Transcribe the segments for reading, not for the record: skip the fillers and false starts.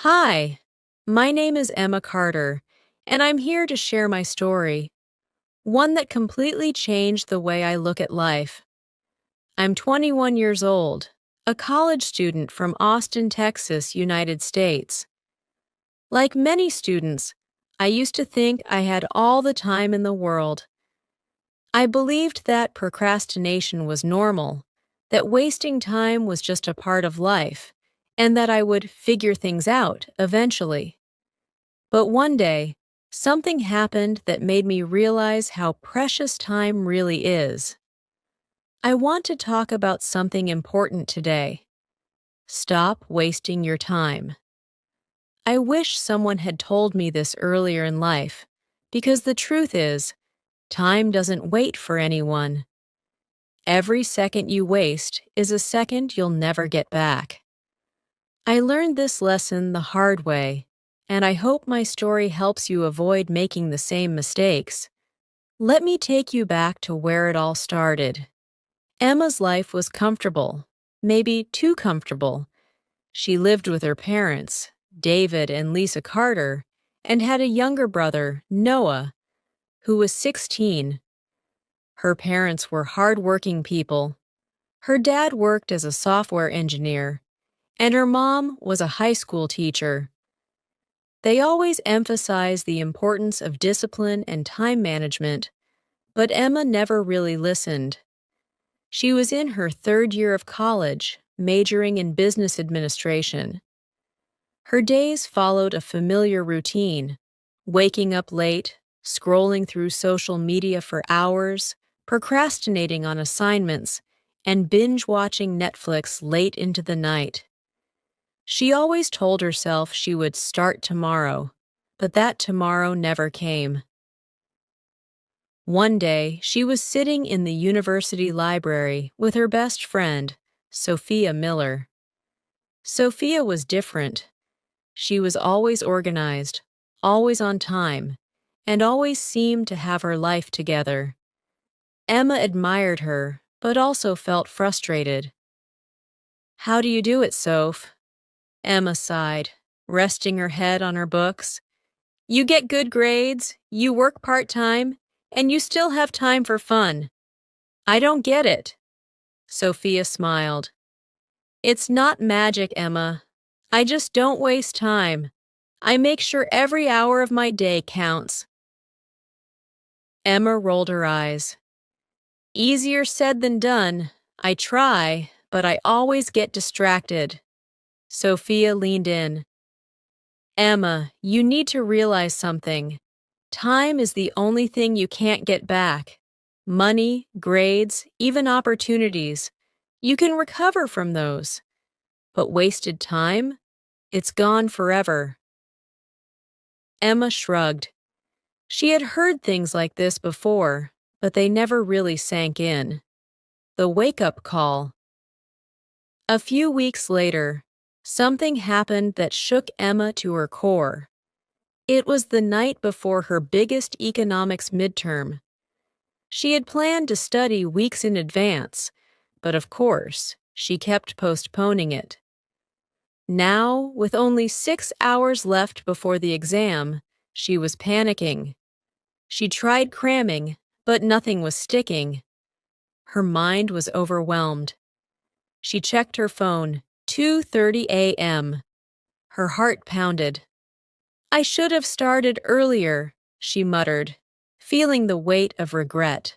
Hi, my name is Emma Carter, and I'm here to share my story, one that completely changed the way I look at life. I'm 21 years old, a college student from Austin, Texas, United States. Like many students, I used to think I had all the time in the world. I believed that procrastination was normal, that wasting time was just a part of life, and that I would figure things out eventually. But one day, something happened that made me realize how precious time really is. I want to talk about something important today. Stop wasting your time. I wish someone had told me this earlier in life, because the truth is, time doesn't wait for anyone. Every second you waste is a second you'll never get back. I learned this lesson the hard way, and I hope my story helps you avoid making the same mistakes. Let me take you back to where it all started. Emma's life was comfortable, maybe too comfortable. She lived with her parents, David and Lisa Carter, and had a younger brother, Noah, who was 16. Her parents were hard-working people. Her dad worked as a software engineer, and her mom was a high school teacher. They always emphasized the importance of discipline and time management, but Emma never really listened. She was in her third year of college, majoring in business administration. Her days followed a familiar routine, waking up late, scrolling through social media for hours, procrastinating on assignments, and binge-watching Netflix late into the night. She always told herself she would start tomorrow, but that tomorrow never came. One day, she was sitting in the university library with her best friend, Sophia Miller. Sophia was different. She was always organized, always on time, and always seemed to have her life together. Emma admired her, but also felt frustrated. "How do you do it, Soph?" Emma sighed, resting her head on her books. "You get good grades, you work part-time, and you still have time for fun. I don't get it." Sophia smiled. "It's not magic, Emma. I just don't waste time. I make sure every hour of my day counts." Emma rolled her eyes. "Easier said than done. I try, but I always get distracted." Sophia leaned in. "Emma, you need to realize something. Time is the only thing you can't get back. Money, grades, even opportunities. You can recover from those. But wasted time? It's gone forever." Emma shrugged. She had heard things like this before, but they never really sank in. The wake-up call. A few weeks later, something happened that shook Emma to her core. It was the night before her biggest economics midterm. She had planned to study weeks in advance, but of course, she kept postponing it. Now, with only 6 hours left before the exam, she was panicking. She tried cramming, but nothing was sticking. Her mind was overwhelmed. She checked her phone, 2:30 a.m. Her heart pounded. "I should have started earlier," she muttered, feeling the weight of regret.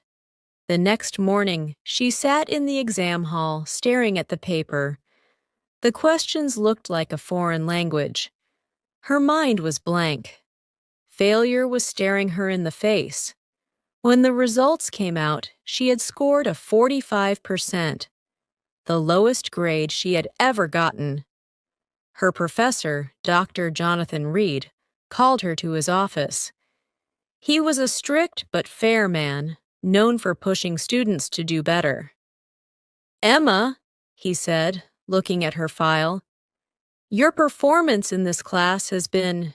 The next morning, she sat in the exam hall, staring at the paper. The questions looked like a foreign language. Her mind was blank. Failure was staring her in the face. When the results came out, she had scored a 45%, the lowest grade she had ever gotten. Her professor, Dr. Jonathan Reed, called her to his office. He was a strict but fair man, known for pushing students to do better. "Emma," he said, looking at her file, "your performance in this class has been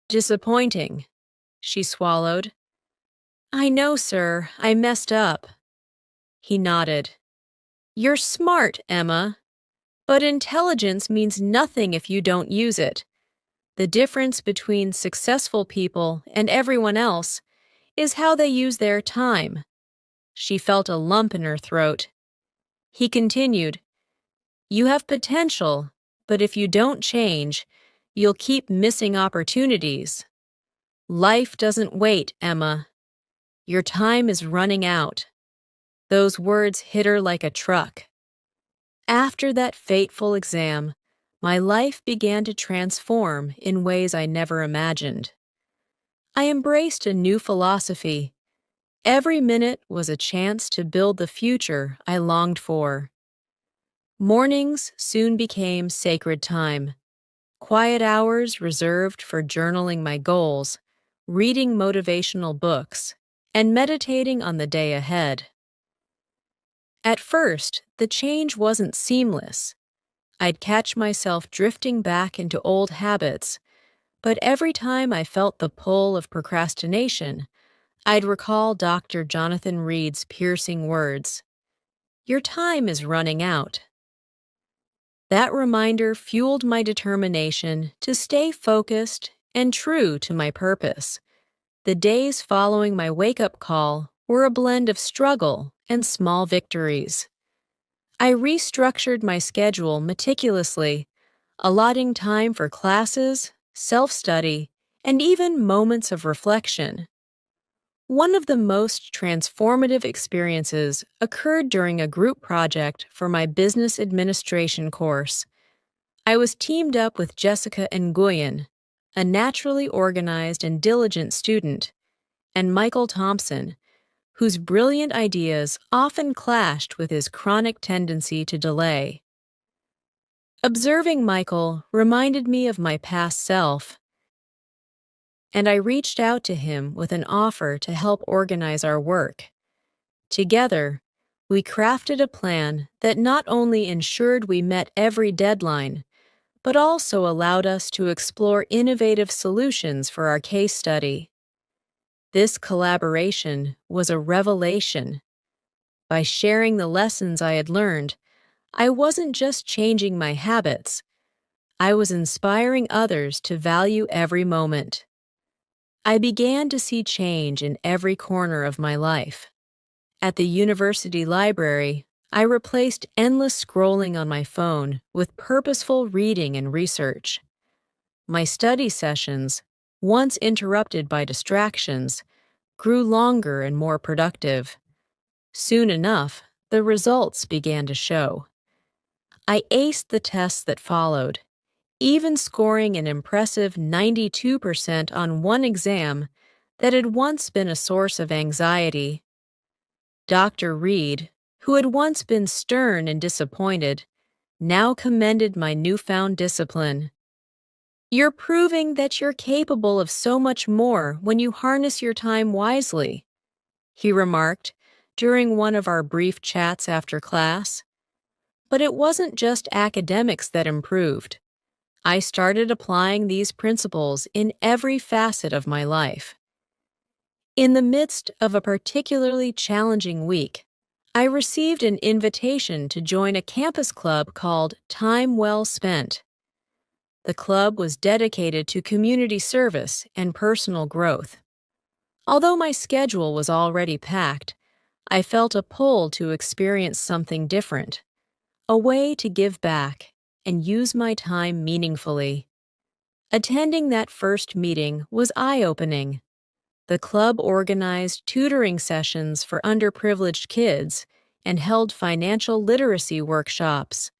disappointing." She swallowed. "I know, sir, I messed up." He nodded. "You're smart, Emma, but intelligence means nothing if you don't use it. The difference between successful people and everyone else is how they use their time. She felt a lump in her throat. He continued, "You have potential, but if you don't change, you'll keep missing opportunities. Life doesn't wait, Emma. Your time is running out." Those words hit her like a truck. After that fateful exam, my life began to transform in ways I never imagined. I embraced a new philosophy. Every minute was a chance to build the future I longed for. Mornings soon became sacred time. Quiet hours reserved for journaling my goals, reading motivational books, and meditating on the day ahead. At first, the change wasn't seamless. I'd catch myself drifting back into old habits, but every time I felt the pull of procrastination, I'd recall Dr. Jonathan Reed's piercing words, "Your time is running out." That reminder fueled my determination to stay focused and true to my purpose. The days following my wake-up call were a blend of struggle and small victories. I restructured my schedule meticulously, allotting time for classes, self-study, and even moments of reflection. One of the most transformative experiences occurred during a group project for my business administration course. I was teamed up with Jessica Nguyen, a naturally organized and diligent student, and Michael Thompson, whose brilliant ideas often clashed with his chronic tendency to delay. Observing Michael reminded me of my past self, and I reached out to him with an offer to help organize our work. Together, we crafted a plan that not only ensured we met every deadline, but also allowed us to explore innovative solutions for our case study. This collaboration was a revelation. By sharing the lessons I had learned, I wasn't just changing my habits, I was inspiring others to value every moment. I began to see change in every corner of my life. At the university library, I replaced endless scrolling on my phone with purposeful reading and research. My study sessions, once interrupted by distractions, grew longer and more productive. Soon enough, the results began to show. I aced the tests that followed, even scoring an impressive 92% on one exam that had once been a source of anxiety. Dr. Reed, who had once been stern and disappointed, now commended my newfound discipline. "You're proving that you're capable of so much more when you harness your time wisely," he remarked during one of our brief chats after class. But it wasn't just academics that improved. I started applying these principles in every facet of my life. In the midst of a particularly challenging week, I received an invitation to join a campus club called Time Well Spent. The club was dedicated to community service and personal growth. Although my schedule was already packed, I felt a pull to experience something different, a way to give back and use my time meaningfully. Attending that first meeting was eye-opening. The club organized tutoring sessions for underprivileged kids and held financial literacy workshops.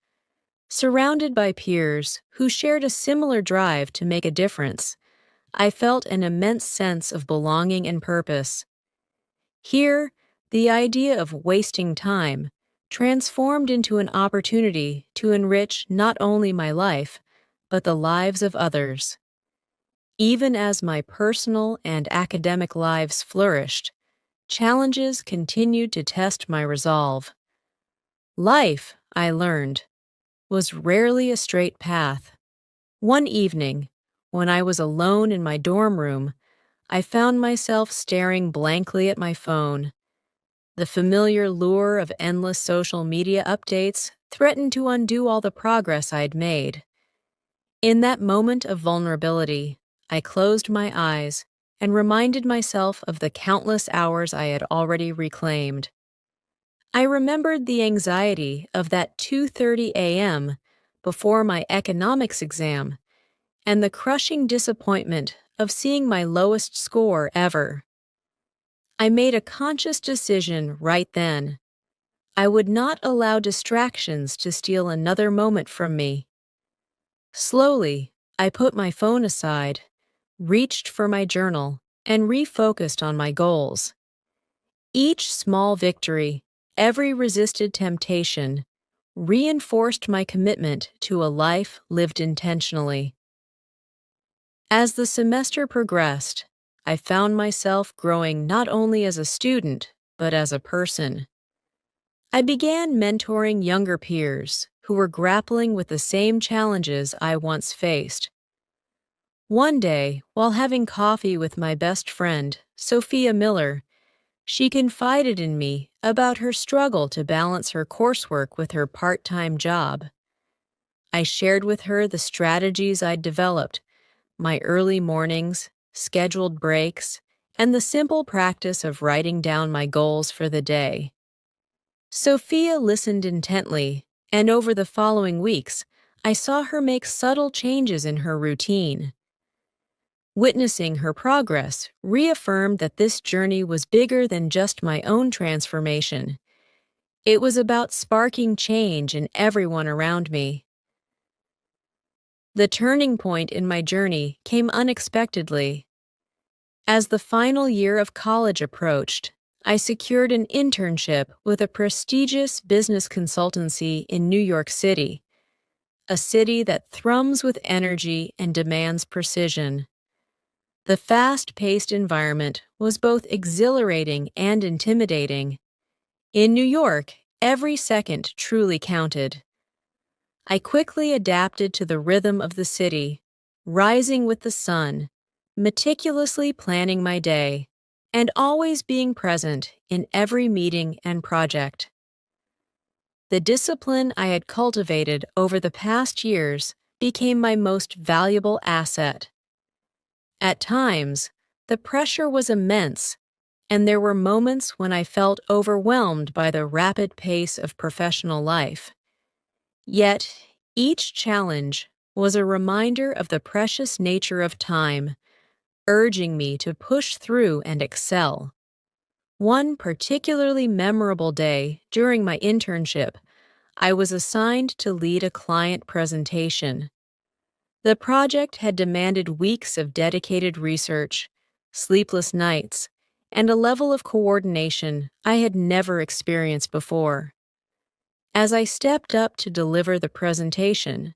Surrounded by peers who shared a similar drive to make a difference, I felt an immense sense of belonging and purpose. Here, the idea of wasting time transformed into an opportunity to enrich not only my life, but the lives of others. Even as my personal and academic lives flourished, challenges continued to test my resolve. Life, I learned, was rarely a straight path. One evening, when I was alone in my dorm room, I found myself staring blankly at my phone. The familiar lure of endless social media updates threatened to undo all the progress I'd made. In that moment of vulnerability, I closed my eyes and reminded myself of the countless hours I had already reclaimed. I remembered the anxiety of that 2:30 a.m. before my economics exam and the crushing disappointment of seeing my lowest score ever. I made a conscious decision right then. I would not allow distractions to steal another moment from me. Slowly, I put my phone aside, reached for my journal, and refocused on my goals. Each small victory, every resisted temptation, reinforced my commitment to a life lived intentionally. As the semester progressed, I found myself growing not only as a student, but as a person. I began mentoring younger peers who were grappling with the same challenges I once faced. One day, while having coffee with my best friend, Sophia Miller, she confided in me about her struggle to balance her coursework with her part-time job. I shared with her the strategies I'd developed, my early mornings, scheduled breaks, and the simple practice of writing down my goals for the day. Sophia listened intently, and over the following weeks, I saw her make subtle changes in her routine. Witnessing her progress reaffirmed that this journey was bigger than just my own transformation. It was about sparking change in everyone around me. The turning point in my journey came unexpectedly. As the final year of college approached, I secured an internship with a prestigious business consultancy in New York City, a city that thrums with energy and demands precision. The fast-paced environment was both exhilarating and intimidating. In New York, every second truly counted. I quickly adapted to the rhythm of the city, rising with the sun, meticulously planning my day, and always being present in every meeting and project. The discipline I had cultivated over the past years became my most valuable asset. At times, the pressure was immense, and there were moments when I felt overwhelmed by the rapid pace of professional life. Yet, each challenge was a reminder of the precious nature of time, urging me to push through and excel. One particularly memorable day during my internship, I was assigned to lead a client presentation. The project had demanded weeks of dedicated research, sleepless nights, and a level of coordination I had never experienced before. As I stepped up to deliver the presentation,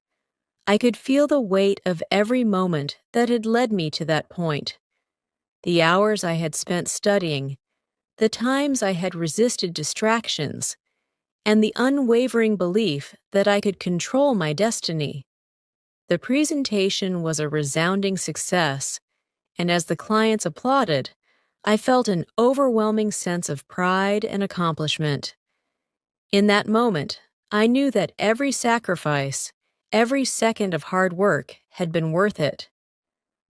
I could feel the weight of every moment that had led me to that point. The hours I had spent studying, the times I had resisted distractions, and the unwavering belief that I could control my destiny. The presentation was a resounding success, and as the clients applauded, I felt an overwhelming sense of pride and accomplishment. In that moment, I knew that every sacrifice, every second of hard work had been worth it.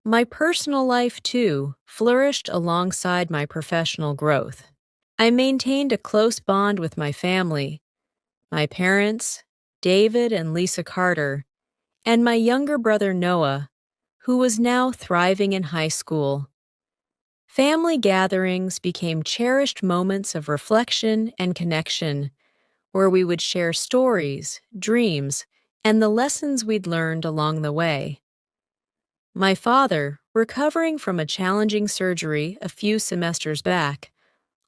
My personal life, too, flourished alongside my professional growth. I maintained a close bond with my family, my parents, David and Lisa Carter, and my younger brother Noah, who was now thriving in high school. Family gatherings became cherished moments of reflection and connection, where we would share stories, dreams, and the lessons we'd learned along the way. My father, recovering from a challenging surgery a few semesters back,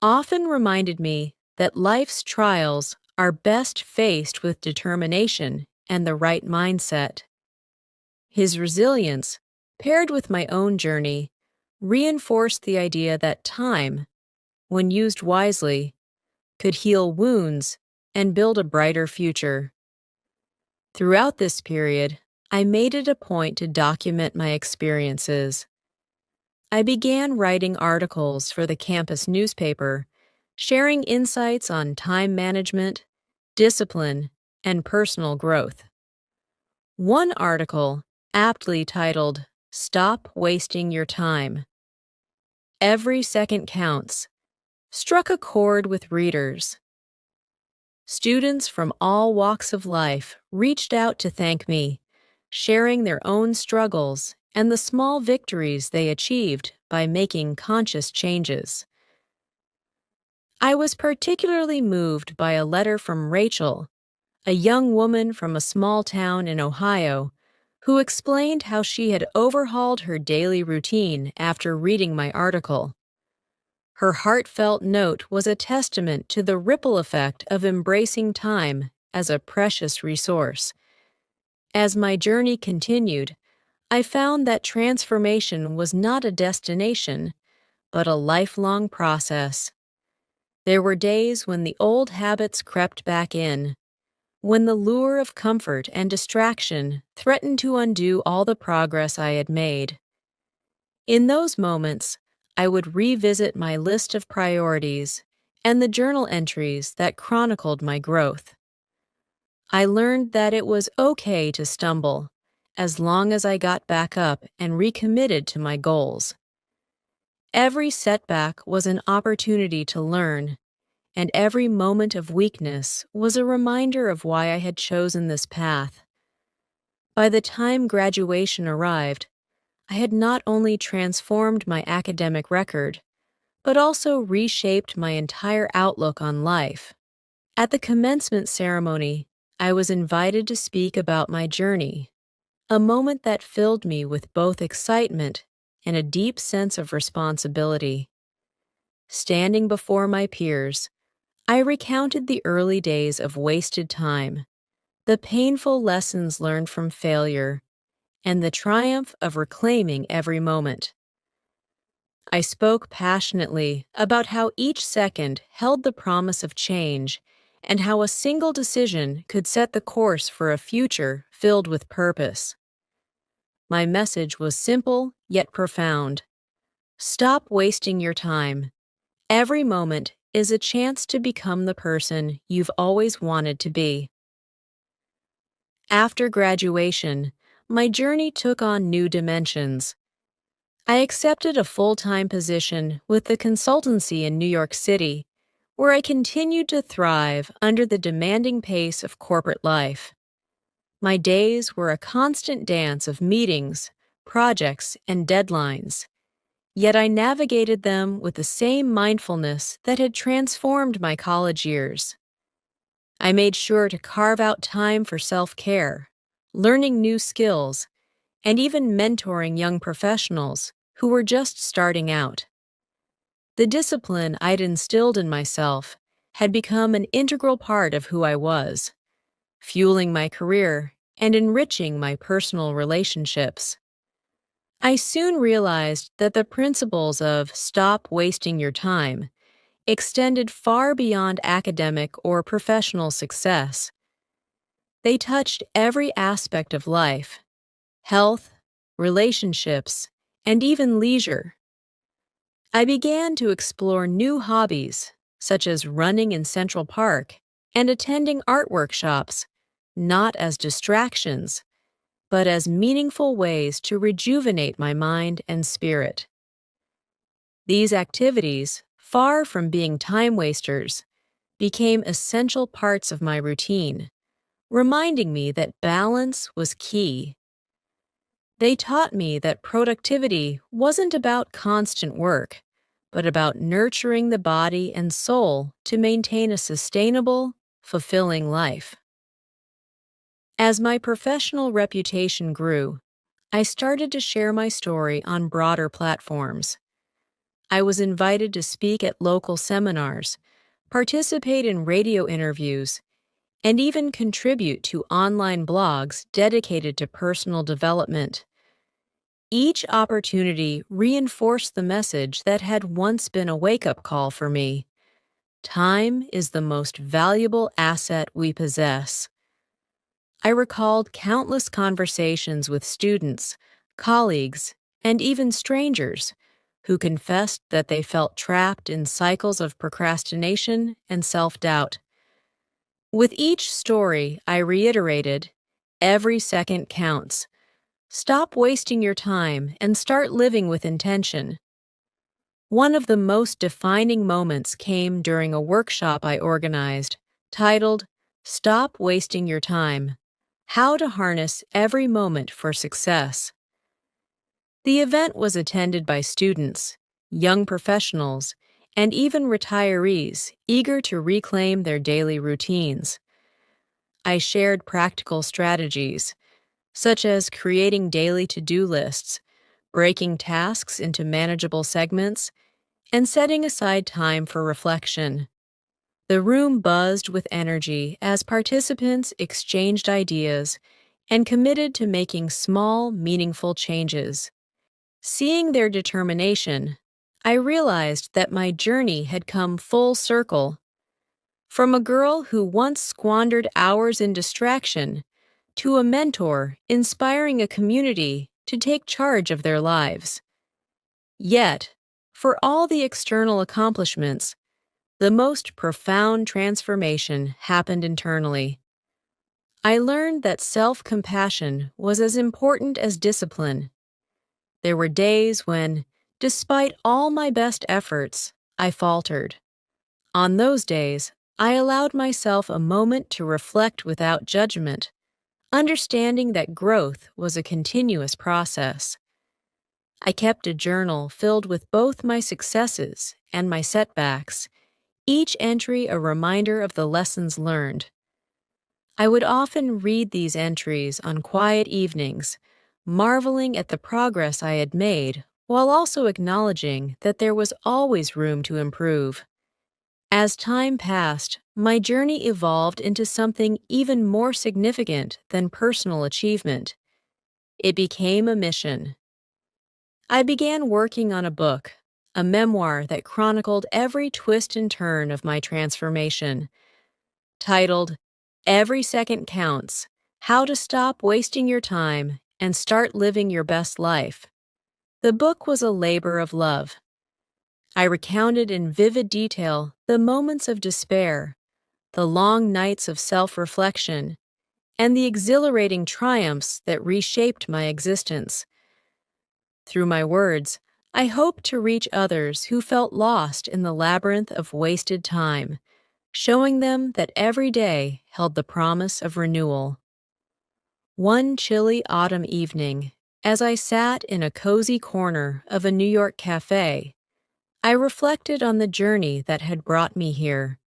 often reminded me that life's trials are best faced with determination and the right mindset. His resilience, paired with my own journey, reinforced the idea that time, when used wisely, could heal wounds and build a brighter future. Throughout this period, I made it a point to document my experiences. I began writing articles for the campus newspaper, sharing insights on time management, discipline, and personal growth. One article, aptly titled, "Stop Wasting Your Time." Every second counts, struck a chord with readers. Students from all walks of life reached out to thank me, sharing their own struggles and the small victories they achieved by making conscious changes. I was particularly moved by a letter from Rachel, a young woman from a small town in Ohio, who explained how she had overhauled her daily routine after reading my article. Her heartfelt note was a testament to the ripple effect of embracing time as a precious resource. As my journey continued, I found that transformation was not a destination, but a lifelong process. There were days when the old habits crept back in, when the lure of comfort and distraction threatened to undo all the progress I had made. In those moments, I would revisit my list of priorities and the journal entries that chronicled my growth. I learned that it was okay to stumble, as long as I got back up and recommitted to my goals. Every setback was an opportunity to learn, and every moment of weakness was a reminder of why I had chosen this path. By the time graduation arrived, I had not only transformed my academic record, but also reshaped my entire outlook on life. At the commencement ceremony, I was invited to speak about my journey, a moment that filled me with both excitement and a deep sense of responsibility. Standing before my peers, I recounted the early days of wasted time, the painful lessons learned from failure, and the triumph of reclaiming every moment. I spoke passionately about how each second held the promise of change and how a single decision could set the course for a future filled with purpose. My message was simple yet profound. Stop wasting your time. Every moment is a chance to become the person you've always wanted to be. After graduation, my journey took on new dimensions. I accepted a full-time position with the consultancy in New York City, where I continued to thrive under the demanding pace of corporate life. My days were a constant dance of meetings, projects, and deadlines, yet I navigated them with the same mindfulness that had transformed my college years. I made sure to carve out time for self-care, learning new skills, and even mentoring young professionals who were just starting out. The discipline I'd instilled in myself had become an integral part of who I was, fueling my career and enriching my personal relationships. I soon realized that the principles of "stop wasting your time" extended far beyond academic or professional success. They touched every aspect of life: health, relationships, and even leisure. I began to explore new hobbies, such as running in Central Park and attending art workshops, not as distractions, but as meaningful ways to rejuvenate my mind and spirit. These activities, far from being time wasters, became essential parts of my routine, reminding me that balance was key. They taught me that productivity wasn't about constant work, but about nurturing the body and soul to maintain a sustainable, fulfilling life. As my professional reputation grew, I started to share my story on broader platforms. I was invited to speak at local seminars, participate in radio interviews, and even contribute to online blogs dedicated to personal development. Each opportunity reinforced the message that had once been a wake-up call for me. Time is the most valuable asset we possess. I recalled countless conversations with students, colleagues, and even strangers who confessed that they felt trapped in cycles of procrastination and self-doubt. With each story, I reiterated, every second counts. Stop wasting your time and start living with intention. One of the most defining moments came during a workshop I organized, titled Stop Wasting Your Time: How to Harness Every Moment for Success. The event was attended by students, young professionals, and even retirees eager to reclaim their daily routines. I shared practical strategies, such as creating daily to-do lists, breaking tasks into manageable segments, and setting aside time for reflection. The room buzzed with energy as participants exchanged ideas and committed to making small, meaningful changes. Seeing their determination, I realized that my journey had come full circle. From a girl who once squandered hours in distraction to a mentor inspiring a community to take charge of their lives. Yet, for all the external accomplishments, the most profound transformation happened internally. I learned that self-compassion was as important as discipline. There were days when, despite all my best efforts, I faltered. On those days, I allowed myself a moment to reflect without judgment, understanding that growth was a continuous process. I kept a journal filled with both my successes and my setbacks, each entry a reminder of the lessons learned. I would often read these entries on quiet evenings, marveling at the progress I had made, while also acknowledging that there was always room to improve. As time passed, my journey evolved into something even more significant than personal achievement. It became a mission. I began working on a book, a memoir that chronicled every twist and turn of my transformation. Titled, Every Second Counts: How to Stop Wasting Your Time and Start Living Your Best Life. The book was a labor of love. I recounted in vivid detail the moments of despair, the long nights of self-reflection, and the exhilarating triumphs that reshaped my existence. Through my words, I hoped to reach others who felt lost in the labyrinth of wasted time, showing them that every day held the promise of renewal. One chilly autumn evening, as I sat in a cozy corner of a New York cafe, I reflected on the journey that had brought me here.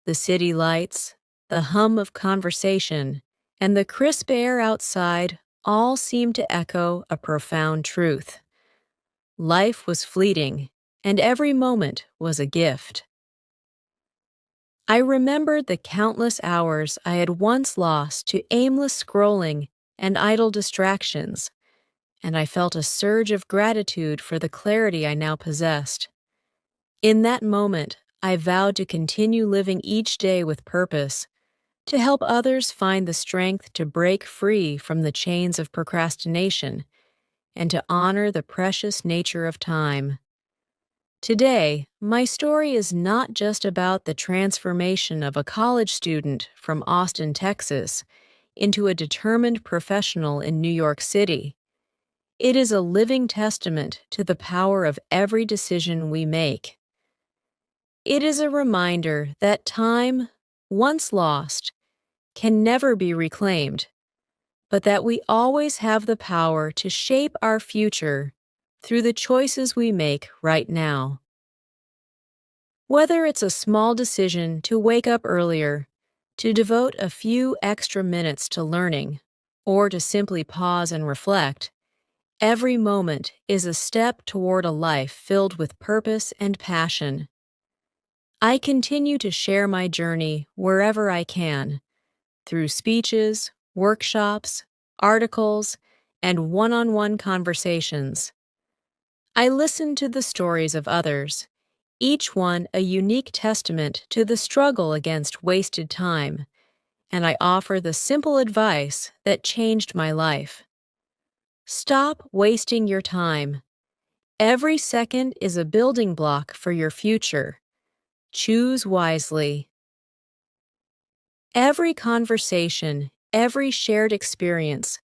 The city lights, the hum of conversation, and the crisp air outside all seemed to echo a profound truth. Life was fleeting, and every moment was a gift. I remembered the countless hours I had once lost to aimless scrolling and idle distractions, and I felt a surge of gratitude for the clarity I now possessed. In that moment, I vowed to continue living each day with purpose, to help others find the strength to break free from the chains of procrastination, and to honor the precious nature of time. Today, my story is not just about the transformation of a college student from Austin, Texas, into a determined professional in New York City. It is a living testament to the power of every decision we make. It is a reminder that time, once lost, can never be reclaimed, but that we always have the power to shape our future through the choices we make right now. Whether it's a small decision to wake up earlier, to devote a few extra minutes to learning, or to simply pause and reflect, every moment is a step toward a life filled with purpose and passion. I continue to share my journey wherever I can, through speeches, workshops, articles, and one-on-one conversations. I listen to the stories of others, each one a unique testament to the struggle against wasted time, and I offer the simple advice that changed my life. Stop wasting your time. Every second is a building block for your future. Choose wisely. Every conversation, every shared experience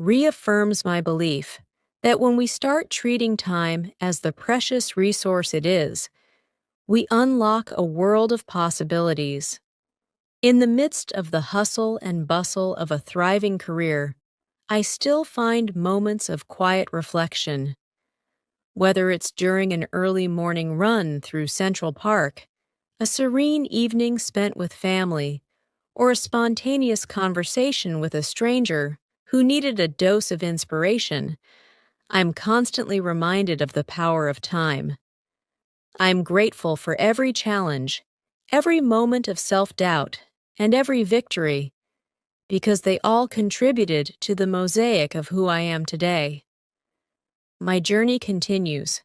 reaffirms my belief that when we start treating time as the precious resource it is, we unlock a world of possibilities. In the midst of the hustle and bustle of a thriving career, I still find moments of quiet reflection. Whether it's during an early morning run through Central Park, a serene evening spent with family, or a spontaneous conversation with a stranger who needed a dose of inspiration, I'm constantly reminded of the power of time. I'm grateful for every challenge, every moment of self-doubt, and every victory, because they all contributed to the mosaic of who I am today. My journey continues,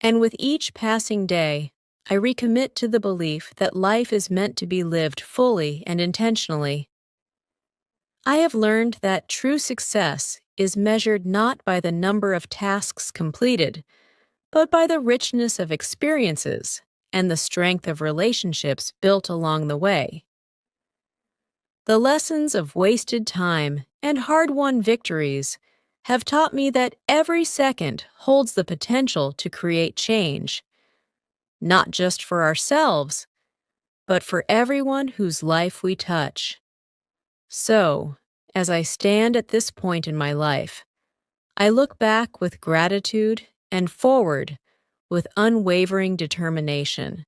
and with each passing day, I recommit to the belief that life is meant to be lived fully and intentionally. I have learned that true success is measured not by the number of tasks completed, but by the richness of experiences and the strength of relationships built along the way. The lessons of wasted time and hard-won victories have taught me that every second holds the potential to create change, not just for ourselves, but for everyone whose life we touch. So, as I stand at this point in my life, I look back with gratitude and forward with unwavering determination.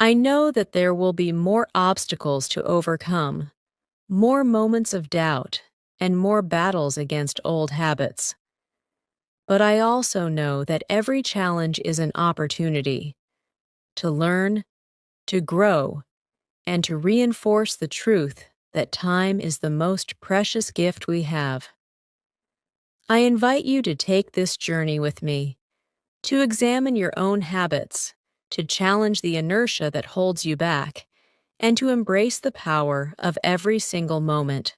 I know that there will be more obstacles to overcome, more moments of doubt, and more battles against old habits. But I also know that every challenge is an opportunity to learn, to grow, and to reinforce the truth that time is the most precious gift we have. I invite you to take this journey with me, to examine your own habits, to challenge the inertia that holds you back, and to embrace the power of every single moment.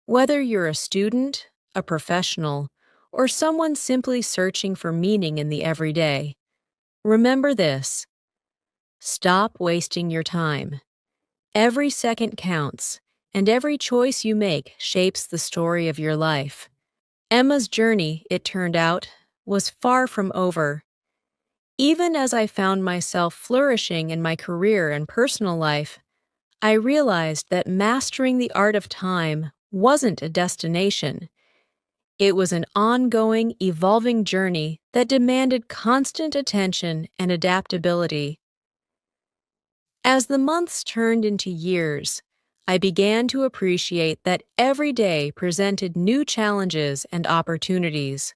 Whether you're a student, a professional, or someone simply searching for meaning in the everyday, remember this: stop wasting your time. Every second counts, and every choice you make shapes the story of your life. Emma's journey, it turned out, was far from over. Even as I found myself flourishing in my career and personal life, I realized that mastering the art of time wasn't a destination. It was an ongoing, evolving journey that demanded constant attention and adaptability. As the months turned into years, I began to appreciate that every day presented new challenges and opportunities.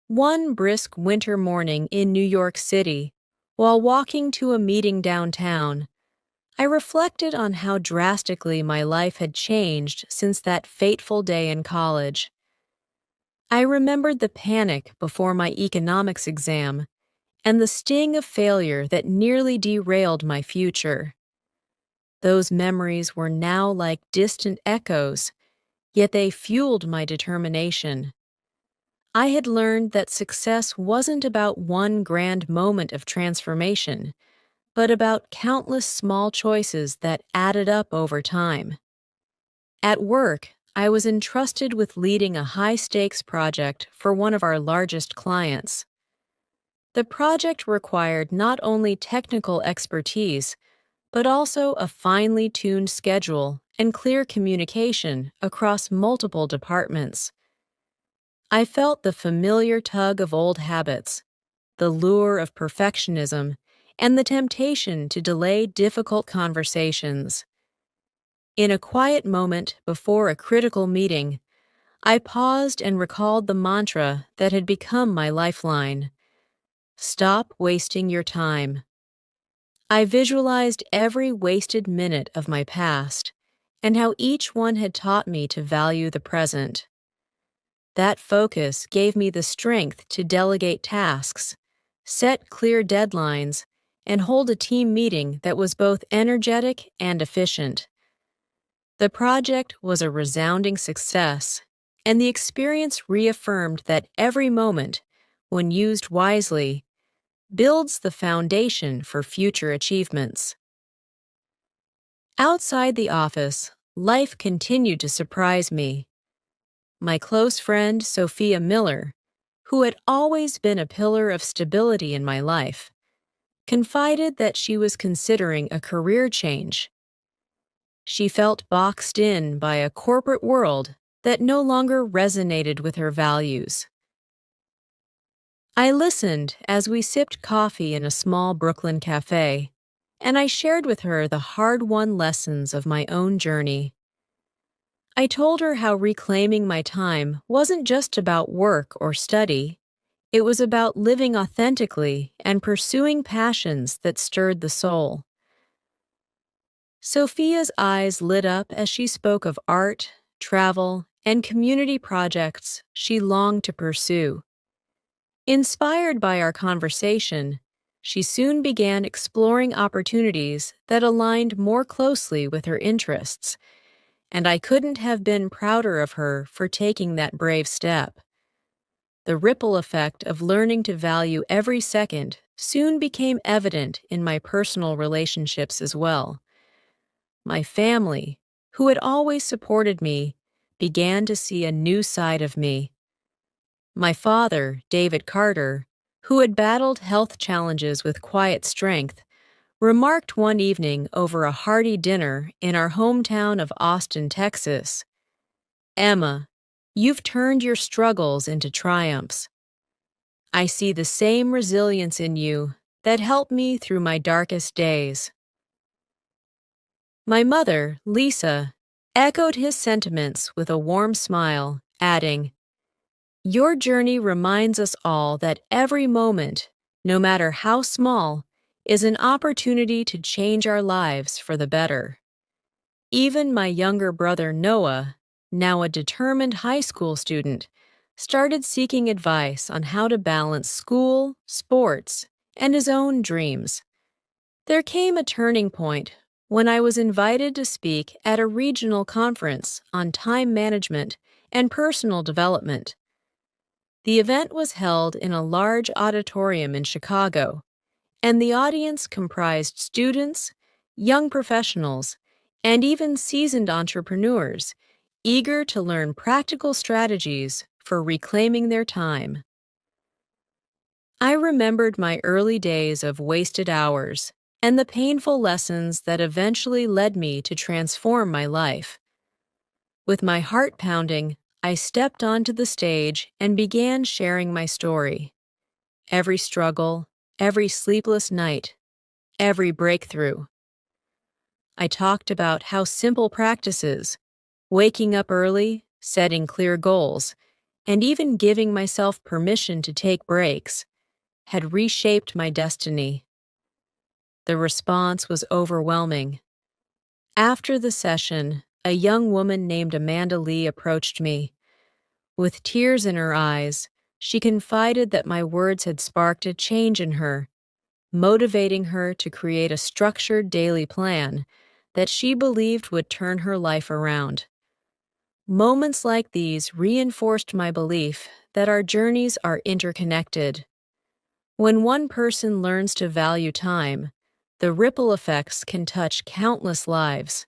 One brisk winter morning in New York City, while walking to a meeting downtown, I reflected on how drastically my life had changed since that fateful day in college. I remembered the panic before my economics exam and the sting of failure that nearly derailed my future. Those memories were now like distant echoes, yet they fueled my determination. I had learned that success wasn't about one grand moment of transformation, but about countless small choices that added up over time. At work, I was entrusted with leading a high-stakes project for one of our largest clients. The project required not only technical expertise, but also a finely tuned schedule and clear communication across multiple departments. I felt the familiar tug of old habits, the lure of perfectionism, and the temptation to delay difficult conversations. In a quiet moment before a critical meeting, I paused and recalled the mantra that had become my lifeline: stop wasting your time. I visualized every wasted minute of my past and how each one had taught me to value the present. That focus gave me the strength to delegate tasks, set clear deadlines, and hold a team meeting that was both energetic and efficient. The project was a resounding success, and the experience reaffirmed that every moment, when used wisely, builds the foundation for future achievements. Outside the office, life continued to surprise me. My close friend, Sophia Miller, who had always been a pillar of stability in my life, confided that she was considering a career change. She felt boxed in by a corporate world that no longer resonated with her values. I listened as we sipped coffee in a small Brooklyn cafe, and I shared with her the hard-won lessons of my own journey. I told her how reclaiming my time wasn't just about work or study. It was about living authentically and pursuing passions that stirred the soul. Sophia's eyes lit up as she spoke of art, travel, and community projects she longed to pursue. Inspired by our conversation, she soon began exploring opportunities that aligned more closely with her interests, and I couldn't have been prouder of her for taking that brave step. The ripple effect of learning to value every second soon became evident in my personal relationships as well. My family, who had always supported me, began to see a new side of me. My father, David Carter, who had battled health challenges with quiet strength, remarked one evening over a hearty dinner in our hometown of Austin, Texas, "Emma, you've turned your struggles into triumphs. I see the same resilience in you that helped me through my darkest days." My mother, Lisa, echoed his sentiments with a warm smile, adding, "Your journey reminds us all that every moment, no matter how small, is an opportunity to change our lives for the better." Even my younger brother Noah, now a determined high school student, started seeking advice on how to balance school, sports, and his own dreams. There came a turning point when I was invited to speak at a regional conference on time management and personal development. The event was held in a large auditorium in Chicago, and the audience comprised students, young professionals, and even seasoned entrepreneurs, eager to learn practical strategies for reclaiming their time. I remembered my early days of wasted hours and the painful lessons that eventually led me to transform my life. With my heart pounding, I stepped onto the stage and began sharing my story. Every struggle, every sleepless night, every breakthrough. I talked about how simple practices, waking up early, setting clear goals, and even giving myself permission to take breaks, had reshaped my destiny. The response was overwhelming. After the session, a young woman named Amanda Lee approached me. With tears in her eyes, she confided that my words had sparked a change in her, motivating her to create a structured daily plan that she believed would turn her life around. Moments like these reinforced my belief that our journeys are interconnected. When one person learns to value time, the ripple effects can touch countless lives.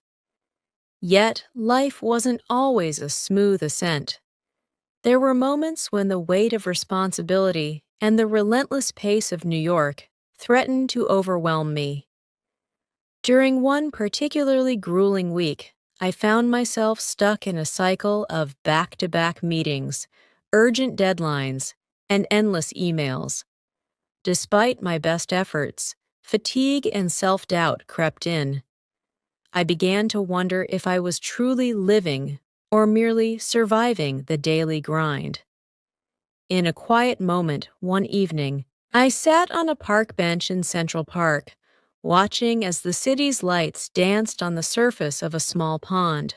Yet, life wasn't always a smooth ascent. There were moments when the weight of responsibility and the relentless pace of New York threatened to overwhelm me. During one particularly grueling week, I found myself stuck in a cycle of back-to-back meetings, urgent deadlines, and endless emails. Despite my best efforts, fatigue and self-doubt crept in. I began to wonder if I was truly living or merely surviving the daily grind. In a quiet moment one evening, I sat on a park bench in Central Park, watching as the city's lights danced on the surface of a small pond.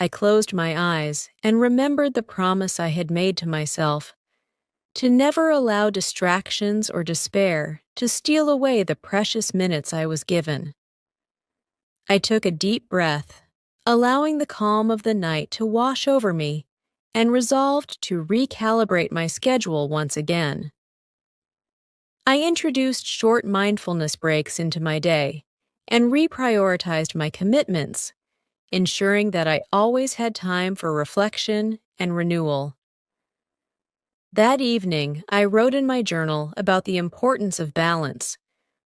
I closed my eyes and remembered the promise I had made to myself to never allow distractions or despair to steal away the precious minutes I was given. I took a deep breath, allowing the calm of the night to wash over me, and resolved to recalibrate my schedule once again. I introduced short mindfulness breaks into my day and reprioritized my commitments, ensuring that I always had time for reflection and renewal. That evening, I wrote in my journal about the importance of balance,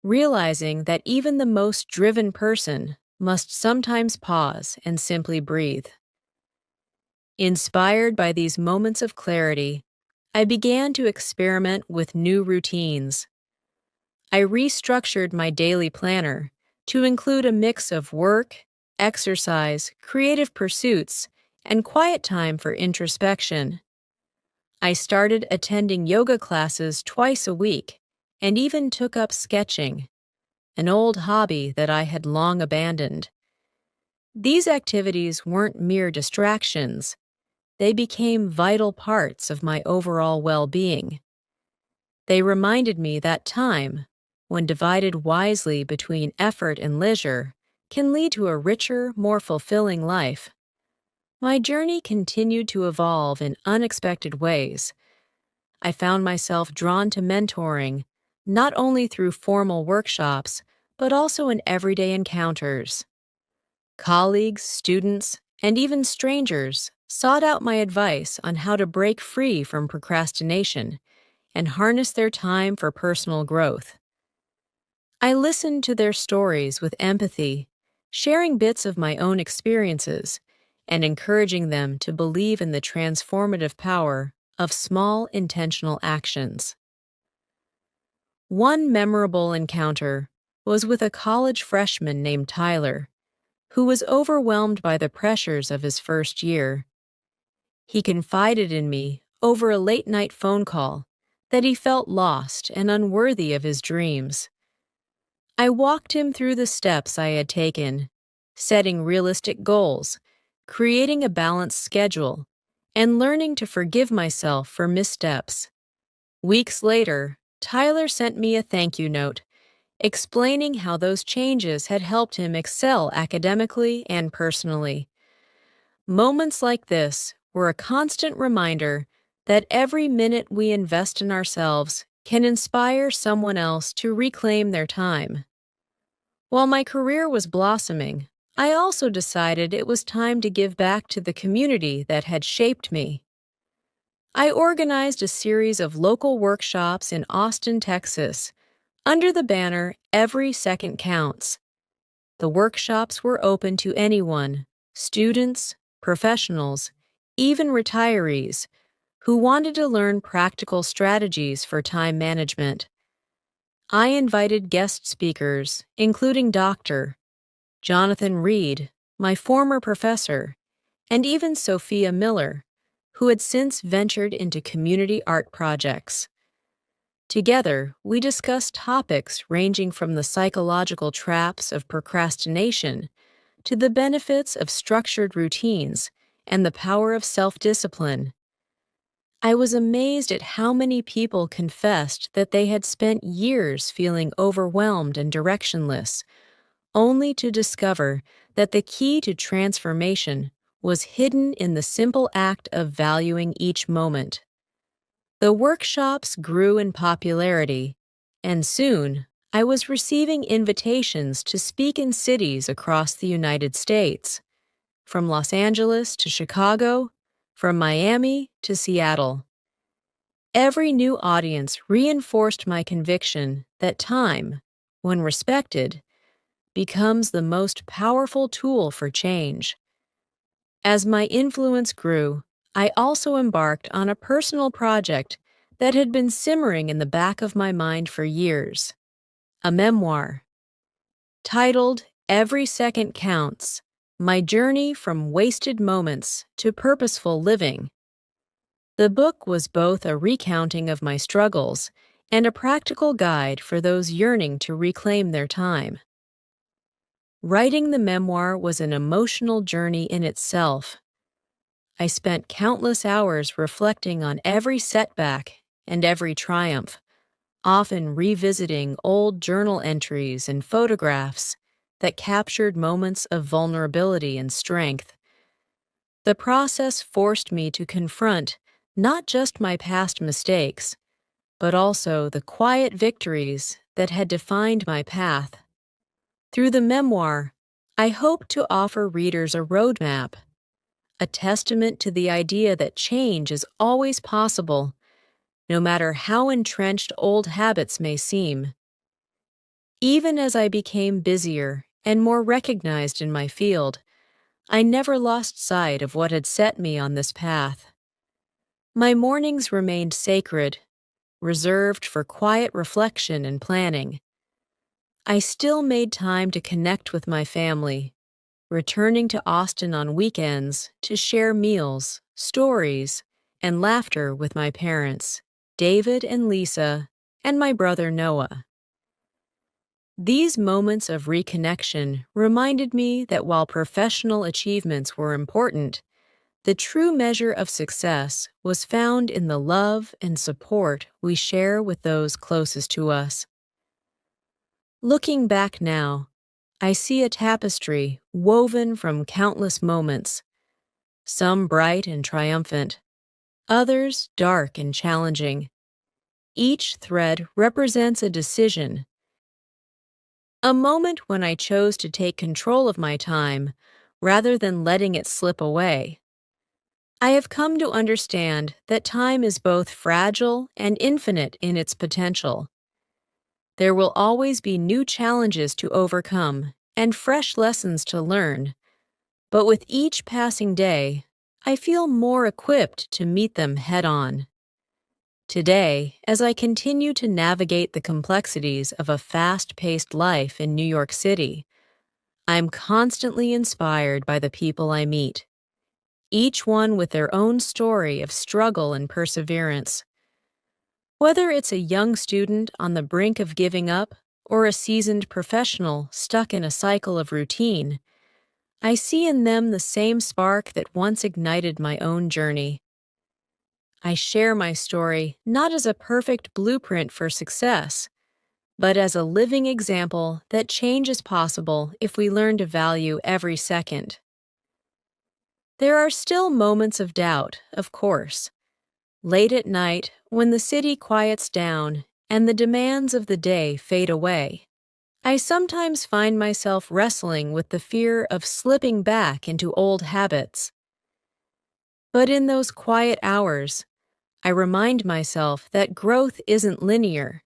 realizing that even the most driven person must sometimes pause and simply breathe. Inspired by these moments of clarity, I began to experiment with new routines. I restructured my daily planner to include a mix of work, exercise, creative pursuits, and quiet time for introspection. I started attending yoga classes twice a week and even took up sketching, an old hobby that I had long abandoned. These activities weren't mere distractions, they became vital parts of my overall well-being. They reminded me that time, when divided wisely between effort and leisure, can lead to a richer, more fulfilling life. My journey continued to evolve in unexpected ways. I found myself drawn to mentoring, not only through formal workshops, but also in everyday encounters. Colleagues, students, and even strangers sought out my advice on how to break free from procrastination and harness their time for personal growth. I listened to their stories with empathy, sharing bits of my own experiences and encouraging them to believe in the transformative power of small, intentional actions. One memorable encounter was with a college freshman named Tyler, who was overwhelmed by the pressures of his first year. He confided in me over a late-night phone call that he felt lost and unworthy of his dreams. I walked him through the steps I had taken, setting realistic goals, creating a balanced schedule, and learning to forgive myself for missteps. Weeks later, Tyler sent me a thank you note, explaining how those changes had helped him excel academically and personally. Moments like this were a constant reminder that every minute we invest in ourselves can inspire someone else to reclaim their time. While my career was blossoming, I also decided it was time to give back to the community that had shaped me. I organized a series of local workshops in Austin, Texas, under the banner Every Second Counts. The workshops were open to anyone, students, professionals, even retirees, who wanted to learn practical strategies for time management. I invited guest speakers, including Dr. Jonathan Reed, my former professor, and even Sophia Miller, who had since ventured into community art projects. Together, we discussed topics ranging from the psychological traps of procrastination to the benefits of structured routines and the power of self-discipline. I was amazed at how many people confessed that they had spent years feeling overwhelmed and directionless, only to discover that the key to transformation was hidden in the simple act of valuing each moment. The workshops grew in popularity, and soon I was receiving invitations to speak in cities across the United States, from Los Angeles to Chicago, from Miami to Seattle. Every new audience reinforced my conviction that time, when respected, becomes the most powerful tool for change. As my influence grew, I also embarked on a personal project that had been simmering in the back of my mind for years, a memoir. Titled Every Second Counts: My Journey from Wasted Moments to Purposeful Living. The book was both a recounting of my struggles and a practical guide for those yearning to reclaim their time. Writing the memoir was an emotional journey in itself. I spent countless hours reflecting on every setback and every triumph, often revisiting old journal entries and photographs that captured moments of vulnerability and strength. The process forced me to confront not just my past mistakes, but also the quiet victories that had defined my path. Through the memoir, I hope to offer readers a roadmap, a testament to the idea that change is always possible, no matter how entrenched old habits may seem. Even as I became busier and more recognized in my field, I never lost sight of what had set me on this path. My mornings remained sacred, reserved for quiet reflection and planning. I still made time to connect with my family, returning to Austin on weekends to share meals, stories, and laughter with my parents, David and Lisa, and my brother Noah. These moments of reconnection reminded me that while professional achievements were important, the true measure of success was found in the love and support we share with those closest to us. Looking back now, I see a tapestry woven from countless moments, some bright and triumphant, others dark and challenging. Each thread represents a decision, a moment when I chose to take control of my time rather than letting it slip away. I have come to understand that time is both fragile and infinite in its potential. There will always be new challenges to overcome and fresh lessons to learn, but with each passing day, I feel more equipped to meet them head-on. Today, as I continue to navigate the complexities of a fast-paced life in New York City, I'm constantly inspired by the people I meet, each one with their own story of struggle and perseverance. Whether it's a young student on the brink of giving up or a seasoned professional stuck in a cycle of routine, I see in them the same spark that once ignited my own journey. I share my story not as a perfect blueprint for success, but as a living example that change is possible if we learn to value every second. There are still moments of doubt, of course. Late at night, when the city quiets down and the demands of the day fade away, I sometimes find myself wrestling with the fear of slipping back into old habits. But in those quiet hours, I remind myself that growth isn't linear.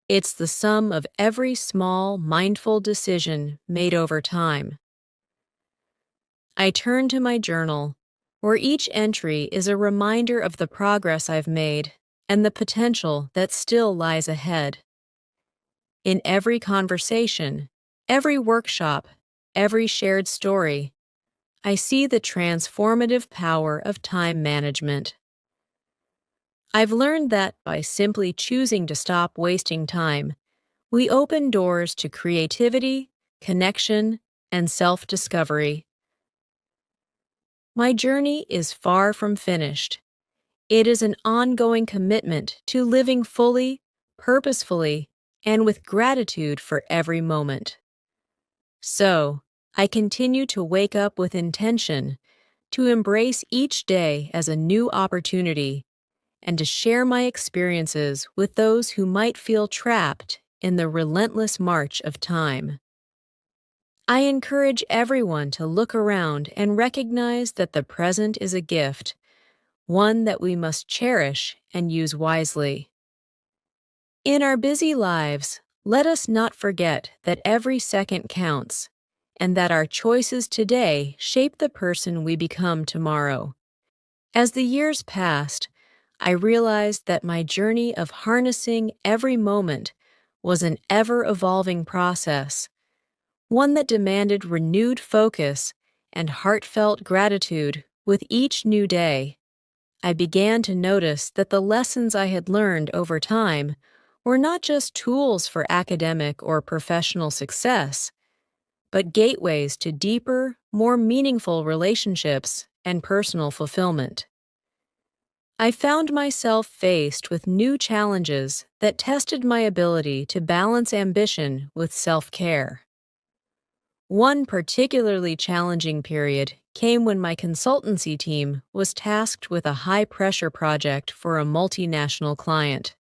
It's the sum of every small, mindful decision made over time. I turn to my journal, where each entry is a reminder of the progress I've made and the potential that still lies ahead. In every conversation, every workshop, every shared story, I see the transformative power of time management. I've learned that by simply choosing to stop wasting time, we open doors to creativity, connection, and self-discovery. My journey is far from finished. It is an ongoing commitment to living fully, purposefully, and with gratitude for every moment. So, I continue to wake up with intention, to embrace each day as a new opportunity, and to share my experiences with those who might feel trapped in the relentless march of time. I encourage everyone to look around and recognize that the present is a gift, one that we must cherish and use wisely. In our busy lives, let us not forget that every second counts, and that our choices today shape the person we become tomorrow. As the years passed, I realized that my journey of harnessing every moment was an ever-evolving process, one that demanded renewed focus and heartfelt gratitude with each new day. I began to notice that the lessons I had learned over time were not just tools for academic or professional success, but gateways to deeper, more meaningful relationships and personal fulfillment. I found myself faced with new challenges that tested my ability to balance ambition with self-care. One particularly challenging period came when my consultancy team was tasked with a high-pressure project for a multinational client.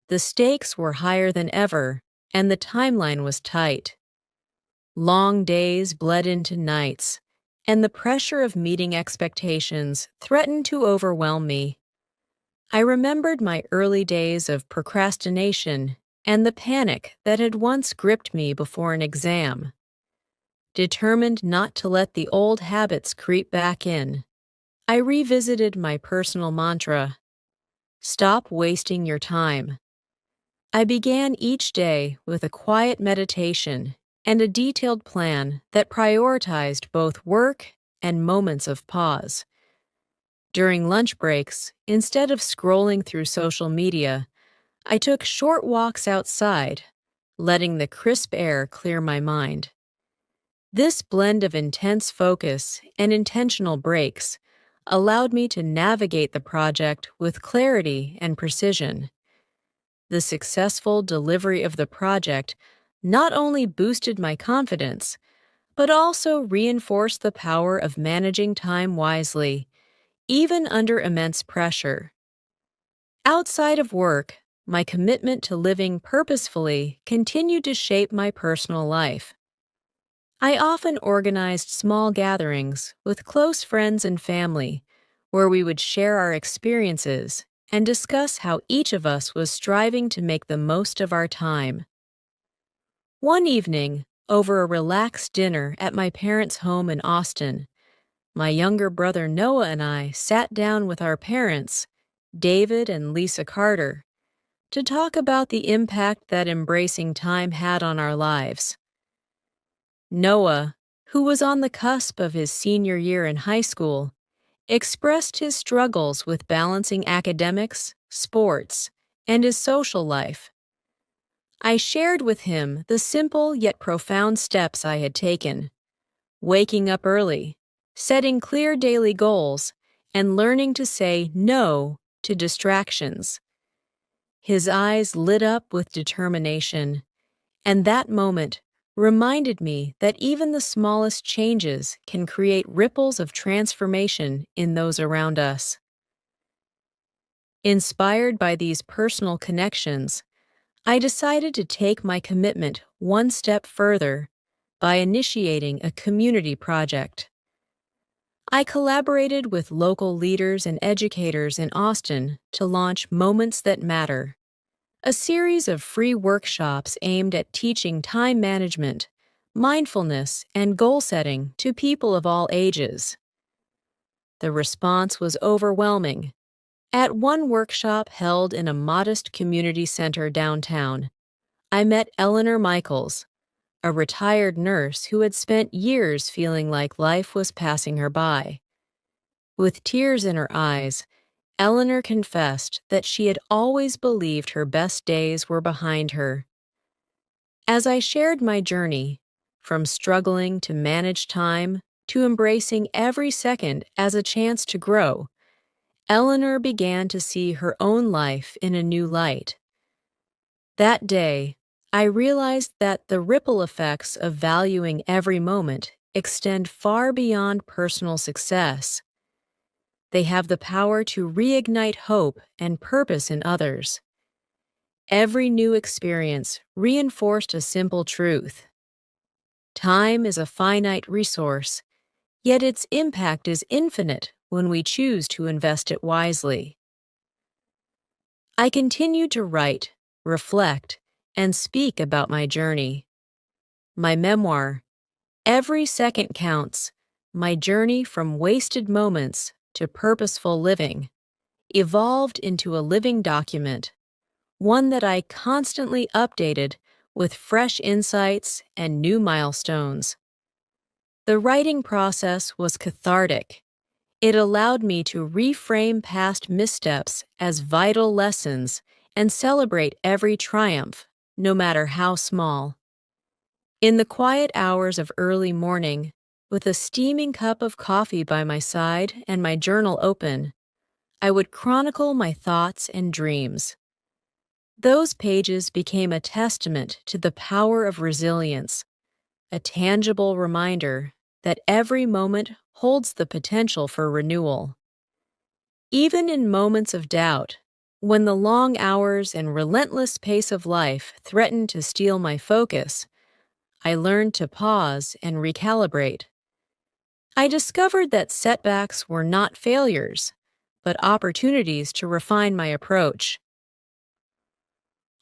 The stakes were higher than ever, and the timeline was tight. Long days bled into nights, and the pressure of meeting expectations threatened to overwhelm me. I remembered my early days of procrastination and the panic that had once gripped me before an exam. Determined not to let the old habits creep back in, I revisited my personal mantra: stop wasting your time. I began each day with a quiet meditation and a detailed plan that prioritized both work and moments of pause. During lunch breaks, instead of scrolling through social media, I took short walks outside, letting the crisp air clear my mind. This blend of intense focus and intentional breaks allowed me to navigate the project with clarity and precision. The successful delivery of the project not only boosted my confidence, but also reinforced the power of managing time wisely, even under immense pressure. Outside of work, my commitment to living purposefully continued to shape my personal life. I often organized small gatherings with close friends and family, where we would share our experiences and discuss how each of us was striving to make the most of our time. One evening, over a relaxed dinner at my parents' home in Austin, my younger brother Noah and I sat down with our parents, David and Lisa Carter, to talk about the impact that embracing time had on our lives. Noah, who was on the cusp of his senior year in high school, expressed his struggles with balancing academics, sports, and his social life. I shared with him the simple yet profound steps I had taken: waking up early, setting clear daily goals, and learning to say no to distractions. His eyes lit up with determination, and that moment reminded me that even the smallest changes can create ripples of transformation in those around us. Inspired by these personal connections, I decided to take my commitment one step further by initiating a community project. I collaborated with local leaders and educators in Austin to launch Moments That Matter, a series of free workshops aimed at teaching time management, mindfulness, and goal setting to people of all ages. The response was overwhelming. At one workshop held in a modest community center downtown, I met Eleanor Michaels, a retired nurse who had spent years feeling like life was passing her by. With tears in her eyes, Eleanor confessed that she had always believed her best days were behind her. As I shared my journey, from struggling to manage time to embracing every second as a chance to grow, Eleanor began to see her own life in a new light. That day, I realized that the ripple effects of valuing every moment extend far beyond personal success. They have the power to reignite hope and purpose in others. Every new experience reinforced a simple truth: time is a finite resource, yet its impact is infinite when we choose to invest it wisely. I continued to write, reflect, and speak about my journey. My memoir, Every Second Counts: My Journey from Wasted Moments to Purposeful Living, evolved into a living document, one that I constantly updated with fresh insights and new milestones. The writing process was cathartic. It allowed me to reframe past missteps as vital lessons and celebrate every triumph, no matter how small. In the quiet hours of early morning, with a steaming cup of coffee by my side and my journal open, I would chronicle my thoughts and dreams. Those pages became a testament to the power of resilience, a tangible reminder that every moment holds the potential for renewal. Even in moments of doubt, when the long hours and relentless pace of life threatened to steal my focus, I learned to pause and recalibrate. I discovered that setbacks were not failures, but opportunities to refine my approach.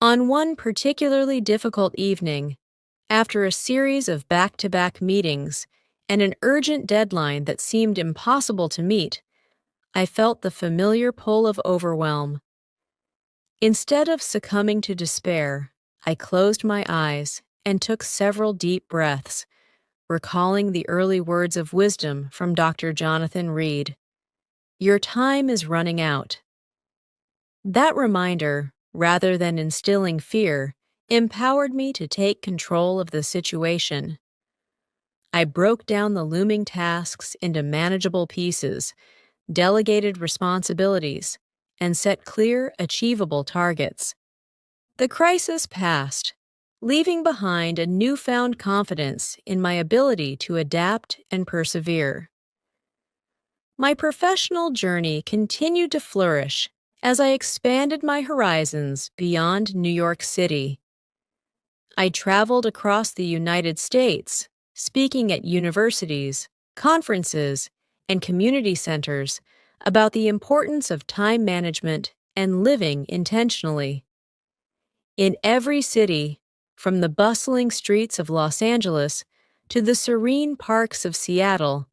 On one particularly difficult evening, after a series of back-to-back meetings and an urgent deadline that seemed impossible to meet, I felt the familiar pull of overwhelm. Instead of succumbing to despair, I closed my eyes and took several deep breaths, recalling the early words of wisdom from Dr. Jonathan Reed. Your time is running out. That reminder, rather than instilling fear, empowered me to take control of the situation. I broke down the looming tasks into manageable pieces, delegated responsibilities, and set clear, achievable targets. The crisis passed, leaving behind a newfound confidence in my ability to adapt and persevere. My professional journey continued to flourish as I expanded my horizons beyond New York City. I traveled across the United States, speaking at universities, conferences, and community centers about the importance of time management and living intentionally. In every city, from the bustling streets of Los Angeles to the serene parks of Seattle,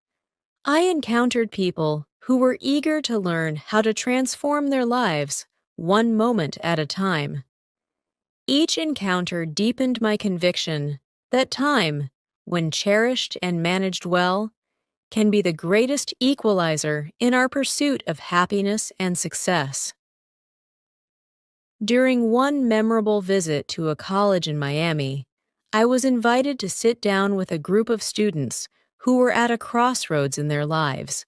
I encountered people who were eager to learn how to transform their lives one moment at a time. Each encounter deepened my conviction that time, when cherished and managed well, can be the greatest equalizer in our pursuit of happiness and success. During one memorable visit to a college in Miami, I was invited to sit down with a group of students who were at a crossroads in their lives.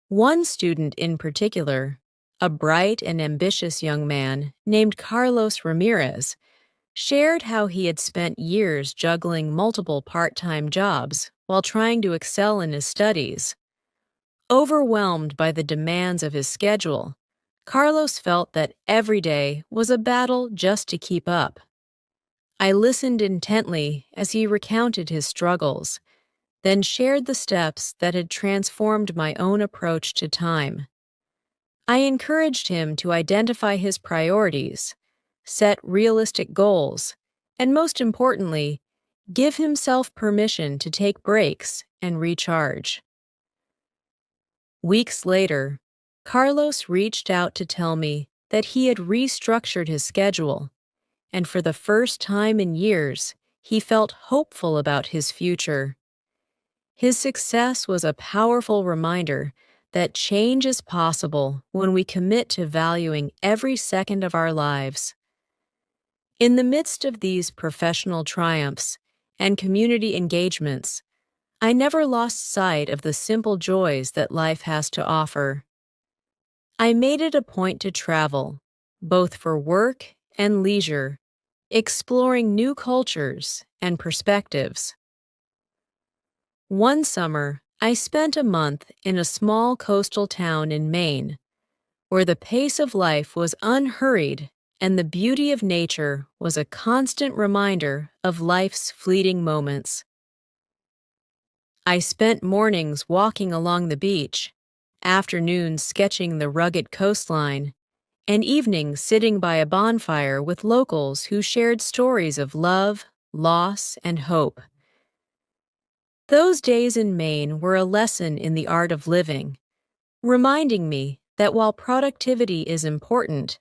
One student in particular, a bright and ambitious young man named Carlos Ramirez, shared how he had spent years juggling multiple part-time jobs while trying to excel in his studies. Overwhelmed by the demands of his schedule, Carlos felt that every day was a battle just to keep up. I listened intently as he recounted his struggles, then shared the steps that had transformed my own approach to time. I encouraged him to identify his priorities, set realistic goals, and most importantly, give himself permission to take breaks and recharge. Weeks later, Carlos reached out to tell me that he had restructured his schedule, and for the first time in years, he felt hopeful about his future. His success was a powerful reminder that change is possible when we commit to valuing every second of our lives. In the midst of these professional triumphs and community engagements, I never lost sight of the simple joys that life has to offer. I made it a point to travel, both for work and leisure, exploring new cultures and perspectives. One summer, I spent a month in a small coastal town in Maine, where the pace of life was unhurried and the beauty of nature was a constant reminder of life's fleeting moments. I spent mornings walking along the beach, afternoons sketching the rugged coastline, and evenings sitting by a bonfire with locals who shared stories of love, loss, and hope. Those days in Maine were a lesson in the art of living, reminding me that while productivity is important,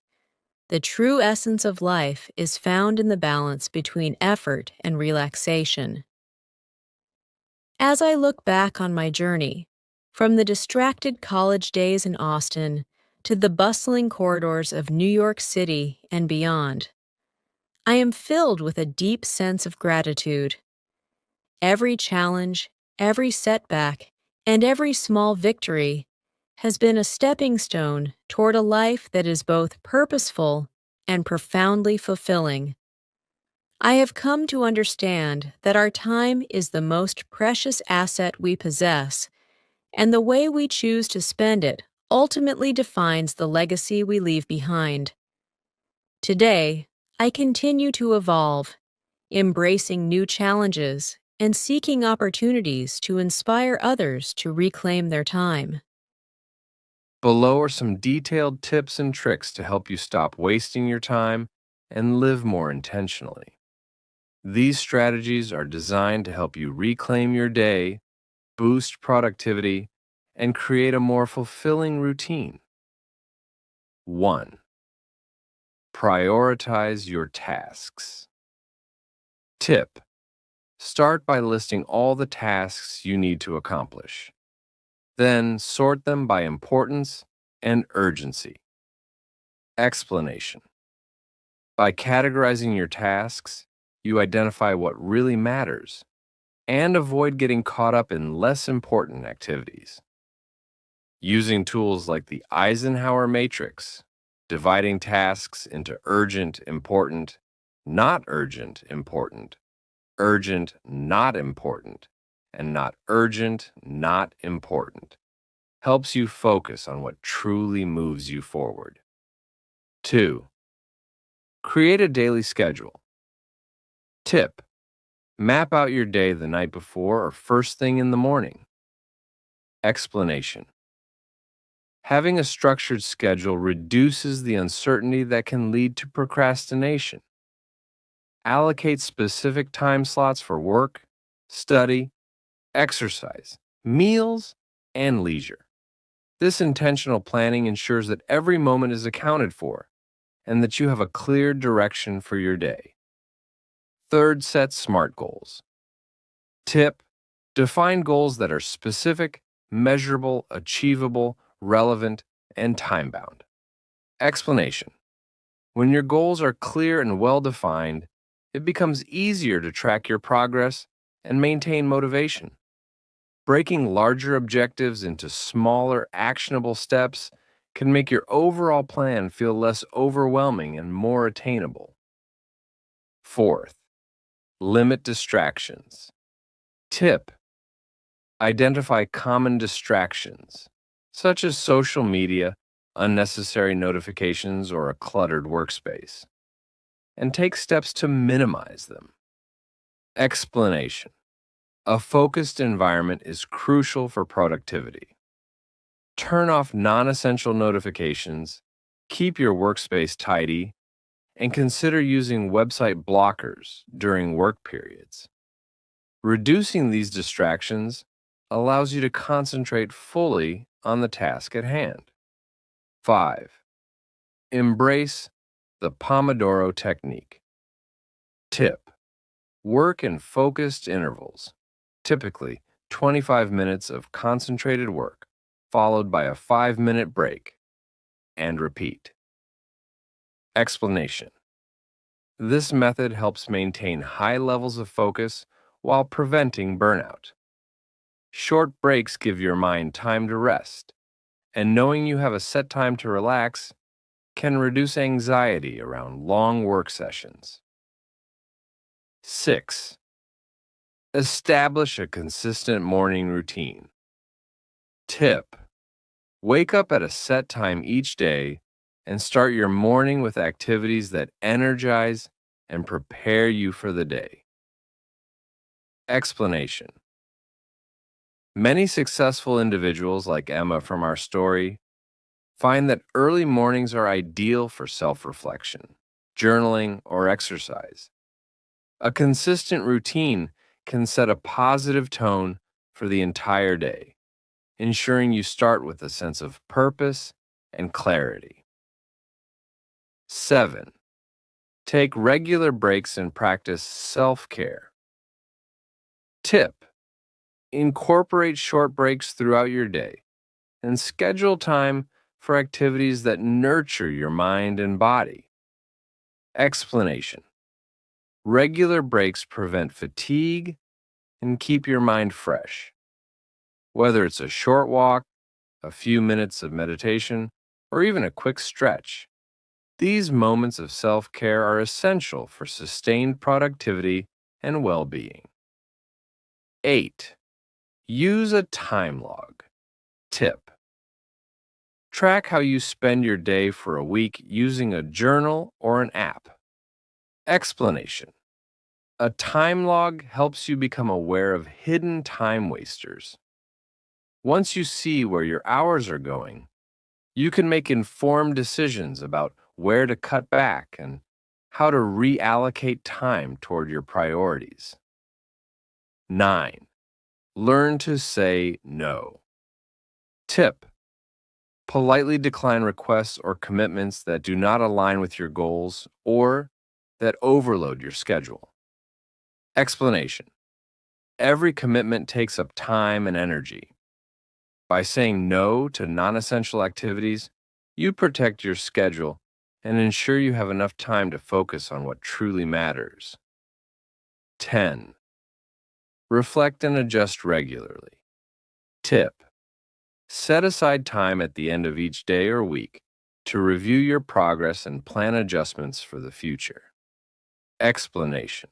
the true essence of life is found in the balance between effort and relaxation. As I look back on my journey, from the distracted college days in Austin to the bustling corridors of New York City and beyond, I am filled with a deep sense of gratitude. Every challenge, every setback, and every small victory has been a stepping stone toward a life that is both purposeful and profoundly fulfilling. I have come to understand that our time is the most precious asset we possess, and the way we choose to spend it ultimately defines the legacy we leave behind. Today, I continue to evolve, embracing new challenges, and seeking opportunities to inspire others to reclaim their time. Below are some detailed tips and tricks to help you stop wasting your time and live more intentionally. These strategies are designed to help you reclaim your day, boost productivity, and create a more fulfilling routine. 1. Prioritize your tasks. Tip: start by listing all the tasks you need to accomplish. Then sort them by importance and urgency. Explanation: by categorizing your tasks, you identify what really matters and avoid getting caught up in less important activities. Using tools like the Eisenhower matrix, dividing tasks into urgent, important, not urgent, important, urgent, not important, and not urgent, not important, helps you focus on what truly moves you forward. 2. Create a daily schedule. Tip: map out your day the night before or first thing in the morning. Explanation: having a structured schedule reduces the uncertainty that can lead to procrastination. Allocate specific time slots for work, study, exercise, meals, and leisure. This intentional planning ensures that every moment is accounted for and that you have a clear direction for your day. 3rd, set SMART goals. Tip: define goals that are specific, measurable, achievable, relevant, and time-bound. Explanation: when your goals are clear and well-defined, it becomes easier to track your progress and maintain motivation. Breaking larger objectives into smaller, actionable steps can make your overall plan feel less overwhelming and more attainable. 4th, limit distractions. Tip: identify common distractions, such as social media, unnecessary notifications, or a cluttered workspace, and take steps to minimize them. Explanation: a focused environment is crucial for productivity. Turn off non-essential notifications, keep your workspace tidy, and consider using website blockers during work periods. Reducing these distractions allows you to concentrate fully on the task at hand. 5. Embrace the Pomodoro technique. Tip: work in focused intervals, typically 25 minutes of concentrated work, followed by a 5-minute break, and repeat. Explanation: this method helps maintain high levels of focus while preventing burnout. Short breaks give your mind time to rest, and knowing you have a set time to relax can reduce anxiety around long work sessions. 6. Establish a consistent morning routine. Tip: wake up at a set time each day and start your morning with activities that energize and prepare you for the day. Explanation: many successful individuals, like Emma from our story, find that early mornings are ideal for self-reflection, journaling, or exercise. A consistent routine can set a positive tone for the entire day, ensuring you start with a sense of purpose and clarity. 7. Take regular breaks and practice self-care. Tip: incorporate short breaks throughout your day and schedule time for activities that nurture your mind and body. Explanation: regular breaks prevent fatigue and keep your mind fresh. Whether it's a short walk, a few minutes of meditation, or even a quick stretch, these moments of self-care are essential for sustained productivity and well-being. 8. Use a time log. Tip: track how you spend your day for a week using a journal or an app. Explanation: A time log helps you become aware of hidden time wasters. Once you see where your hours are going, you can make informed decisions about where to cut back and how to reallocate time toward your priorities. 9. Learn to say no. Tip: politely decline requests or commitments that do not align with your goals or that overload your schedule. Explanation: every commitment takes up time and energy. By saying no to non-essential activities, you protect your schedule and ensure you have enough time to focus on what truly matters. 10. Reflect and adjust regularly. Tip: set aside time at the end of each day or week to review your progress and plan adjustments for the future. Explanation: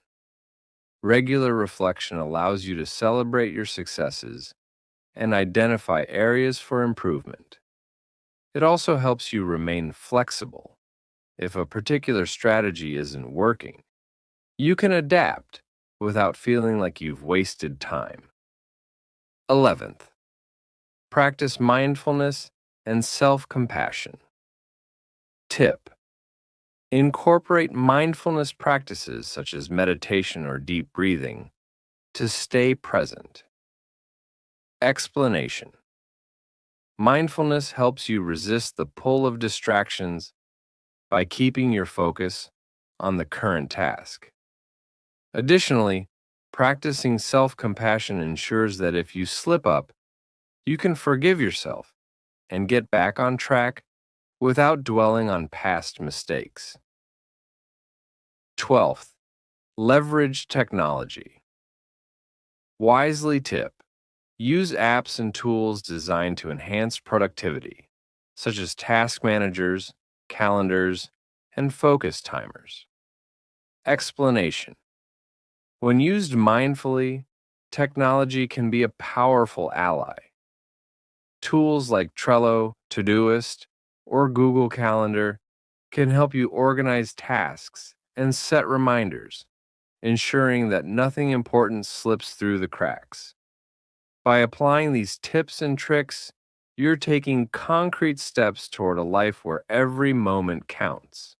regular reflection allows you to celebrate your successes and identify areas for improvement. It also helps you remain flexible. If a particular strategy isn't working, you can adapt without feeling like you've wasted time. 11th, practice mindfulness and self-compassion. Tip: incorporate mindfulness practices such as meditation or deep breathing to stay present. Explanation: mindfulness helps you resist the pull of distractions by keeping your focus on the current task. Additionally, practicing self-compassion ensures that if you slip up, you can forgive yourself and get back on track without dwelling on past mistakes. 12th, leverage technology. Wisely tip: use apps and tools designed to enhance productivity, such as task managers, calendars, and focus timers. Explanation: when used mindfully, technology can be a powerful ally. Tools like Trello, Todoist, or Google Calendar can help you organize tasks and set reminders, ensuring that nothing important slips through the cracks. By applying these tips and tricks, you're taking concrete steps toward a life where every moment counts.